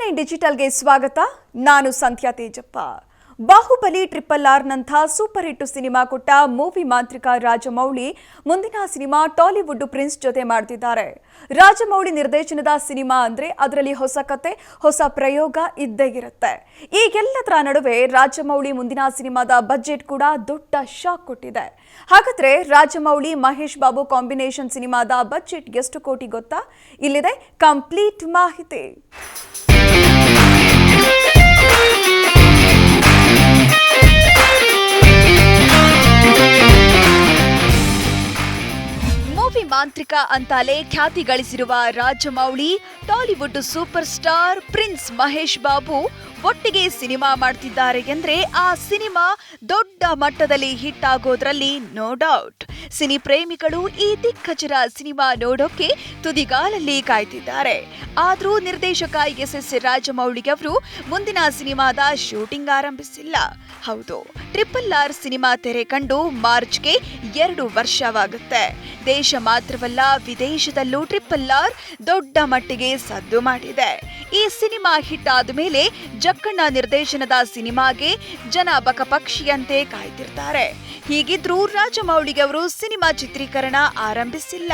R9 ಡಿಜಿಟಲ್ಗೆ ಸ್ವಾಗತ. ನಾನು ಸಂಧ್ಯಾ ತೇಜಪ್ಪ. ಬಾಹುಬಲಿ RRR ನಂಥ ಸೂಪರ್ ಹಿಟ್ ಸಿನಿಮಾ ಕೊಟ್ಟ ಮೂವಿ ಮಾಂತ್ರಿಕ ರಾಜಮೌಳಿ ಮುಂದಿನ ಸಿನಿಮಾ ಟಾಲಿವುಡ್ ಪ್ರಿನ್ಸ್ ಜೊತೆ ಮಾಡ್ತಿದ್ದಾರೆ. ರಾಜಮೌಳಿ ನಿರ್ದೇಶನದ ಸಿನಿಮಾ ಅಂದ್ರೆ ಅದರಲ್ಲಿ ಹೊಸ ಕತೆ, ಹೊಸ ಪ್ರಯೋಗ ಇದ್ದೇ ಇರುತ್ತೆ. ಈಗೆಲ್ಲದರ ನಡುವೆ ರಾಜಮೌಳಿ ಮುಂದಿನ ಸಿನಿಮಾದ ಬಜೆಟ್ ಕೂಡ ದೊಡ್ಡ ಶಾಕ್ ಕೊಟ್ಟಿದೆ. ಹಾಗಾದ್ರೆ ರಾಜಮೌಳಿ ಮಹೇಶ್ ಬಾಬು ಕಾಂಬಿನೇಷನ್ ಸಿನಿಮಾದ ಬಜೆಟ್ ಎಷ್ಟು ಕೋಟಿ ಗೊತ್ತಾ? ಇಲ್ಲಿದೆ ಕಂಪ್ಲೀಟ್ ಮಾಹಿತಿ. ಮೂವಿ ಮಾಂತ್ರಿಕ ಅಂತಾಲೆ ಖ್ಯಾತಿ ಗಳಿಸಿರುವ Rajamouli Tollywood super star prince Mahesh Babu ಒಟ್ಟಿಗೆ ಸಿನಿಮಾ ಮಾಡ್ತಿದ್ದಾರೆ ಎಂದ್ರೆ ಆ ಸಿನಿಮಾ ದೊಡ್ಡ ಮಟ್ಟದಲ್ಲಿ ಹಿಟ್ ಆಗೋದ್ರಲ್ಲಿ ನೋ ಡೌಟ್. ಸಿನಿ ಪ್ರೇಮಿಗಳು ಈ ದಿಗ್ಗಜರ ಸಿನಿಮಾ ನೋಡೋಕೆ ತುದಿಗಾಲಲ್ಲಿ ಕಾಯ್ತಿದ್ದಾರೆ. ಆದ್ರೂ ನಿರ್ದೇಶಕ ಎಸ್ ರಾಜಮೌಳಿ ಅವರು ಮುಂದಿನ ಸಿನಿಮಾದ ಶೂಟಿಂಗ್ ಆರಂಭಿಸಿಲ್ಲ. ಹೌದು, RRR ಸಿನಿಮಾ ತೆರೆ ಕಂಡು ಮಾರ್ಚ್ಗೆ 2 ವರ್ಷವಾಗುತ್ತೆ. ದೇಶ ಮಾತ್ರವಲ್ಲ, ವಿದೇಶದಲ್ಲೂ RRR ದೊಡ್ಡ ಮಟ್ಟಿಗೆ ಸದ್ದು ಮಾಡಿದೆ. ಈ ಸಿನಿಮಾ ಹಿಟ್ ಆದ ಮೇಲೆ ಜಕ್ಕಣ್ಣ ನಿರ್ದೇಶನದ ಸಿನಿಮಾಗೆ ಜನ ಬಕಪಕ್ಷಿಯಂತೆ ಕಾಯ್ತಿರ್ತಾರೆ. ಹೀಗಿದ್ರೂ ರಾಜಮೌಳಿಗವರು ಸಿನಿಮಾ ಚಿತ್ರೀಕರಣ ಆರಂಭಿಸಿಲ್ಲ.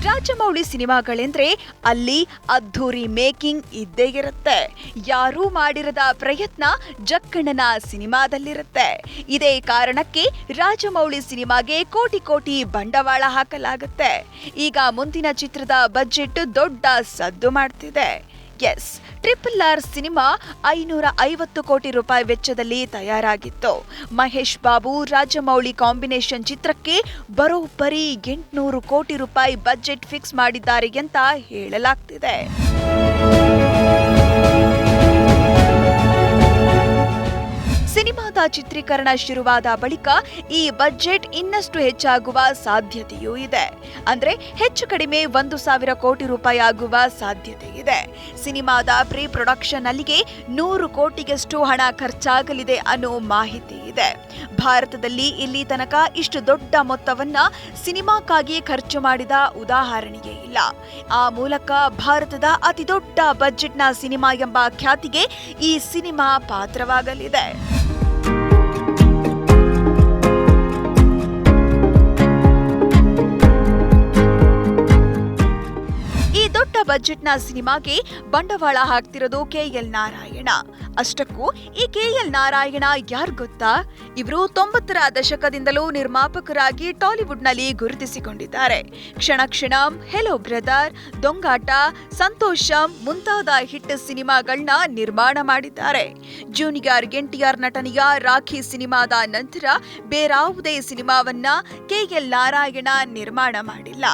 ರಾಜಮೌಳಿ ಸಿನಿಮಾಗಳೆಂದ್ರೆ ಅಲ್ಲಿ ಅದ್ಧೂರಿ ಮೇಕಿಂಗ್ ಇದ್ದೇ ಇರುತ್ತೆ. ಯಾರೂ ಮಾಡಿರದ ಪ್ರಯತ್ನ ಜಕ್ಕಣ್ಣನ ಸಿನಿಮಾದಲ್ಲಿರುತ್ತೆ. ಇದೇ ಕಾರಣಕ್ಕೆ ರಾಜಮೌಳಿ ಸಿನಿಮಾಗೆ ಕೋಟಿ ಕೋಟಿ ಬಂಡವಾಳ ಹಾಕಲಾಗುತ್ತೆ. ಈಗ ಮುಂದಿನ ಚಿತ್ರದ ಬಜೆಟ್ ದೊಡ್ಡ ಸದ್ದು ಮಾಡ್ತಿದೆ. ಎಸ್, RRR ಸಿನಿಮಾ 550 ಕೋಟಿ ರೂಪಾಯಿ ವೆಚ್ಚದಲ್ಲಿ ತಯಾರಾಗಿತ್ತು. ಮಹೇಶ್ ಬಾಬು ರಾಜಮೌಳಿ ಕಾಂಬಿನೇಷನ್ ಚಿತ್ರಕ್ಕೆ ಬರೋಬ್ಬರಿ 800 ಕೋಟಿ ರೂಪಾಯಿ ಬಜೆಟ್ ಫಿಕ್ಸ್ ಮಾಡಿದ್ದಾರೆ ಅಂತ ಹೇಳಲಾಗ್ತಿದೆ. ಸಿನಿಮಾದ ಚಿತ್ರೀಕರಣ ಶುರುವಾದ ಬಳಿಕ ಈ ಬಜೆಟ್ ಇನ್ನಷ್ಟು ಹೆಚ್ಚಾಗುವ ಸಾಧ್ಯತೆಯೂ ಇದೆ. ಅಂದ್ರೆ ಹೆಚ್ಚು ಕಡಿಮೆ 1,000 ಕೋಟಿ ರೂಪಾಯಿ ಆಗುವ ಸಾಧ್ಯತೆ ಇದೆ. ಸಿನಿಮಾದ ಪ್ರೀ ಪ್ರೊಡಕ್ಷನ್ ಅಲ್ಲಿಗೆ 100 ಕೋಟಿಗಷ್ಟು ಹಣ ಖರ್ಚಾಗಲಿದೆ ಅನ್ನೋ ಮಾಹಿತಿ ಇದೆ. ಭಾರತದಲ್ಲಿ ಇಲ್ಲಿ ತನಕ ಇಷ್ಟು ದೊಡ್ಡ ಮೊತ್ತವನ್ನ ಸಿನಿಮಾಕ್ಕಾಗಿ ಖರ್ಚು ಮಾಡಿದ ಉದಾಹರಣೆಯೇ ಇಲ್ಲ. ಆ ಮೂಲಕ ಭಾರತದ ಅತಿ ದೊಡ್ಡ ಬಜೆಟ್ನ ಸಿನಿಮಾ ಎಂಬ ಖ್ಯಾತಿಗೆ ಈ ಸಿನಿಮಾ ಪಾತ್ರವಾಗಲಿದೆ. ದೊಡ್ಡ ಬಜೆಟ್ನ ಸಿನಿಮಾಗೆ ಬಂಡವಾಳ ಹಾಕ್ತಿರೋದು KL ನಾರಾಯಣ. ಅಷ್ಟಕ್ಕೂ ಈ KL ನಾರಾಯಣ ಯಾರು ಗೊತ್ತಾ? ಇವರು 90ರ ದಶಕದಿಂದಲೂ ನಿರ್ಮಾಪಕರಾಗಿ ಟಾಲಿವುಡ್ನಲ್ಲಿ ಗುರುತಿಸಿಕೊಂಡಿದ್ದಾರೆ. ಕ್ಷಣ ಕ್ಷಣಂ, ಹೆಲೋ ಬ್ರದರ್, ದೊಂಗಾಟ, ಸಂತೋಷಂ ಮುಂತಾದ ಹಿಟ್ ಸಿನಿಮಾಗಳನ್ನ ನಿರ್ಮಾಣ ಮಾಡಿದ್ದಾರೆ. ಜೂನಿಯರ್ NTR ನಟನೆಯ ರಾಖಿ ಸಿನಿಮಾದ ನಂತರ ಬೇರಾವುದೇ ಸಿನಿಮಾವನ್ನ KL ನಾರಾಯಣ ನಿರ್ಮಾಣ ಮಾಡಿಲ್ಲ.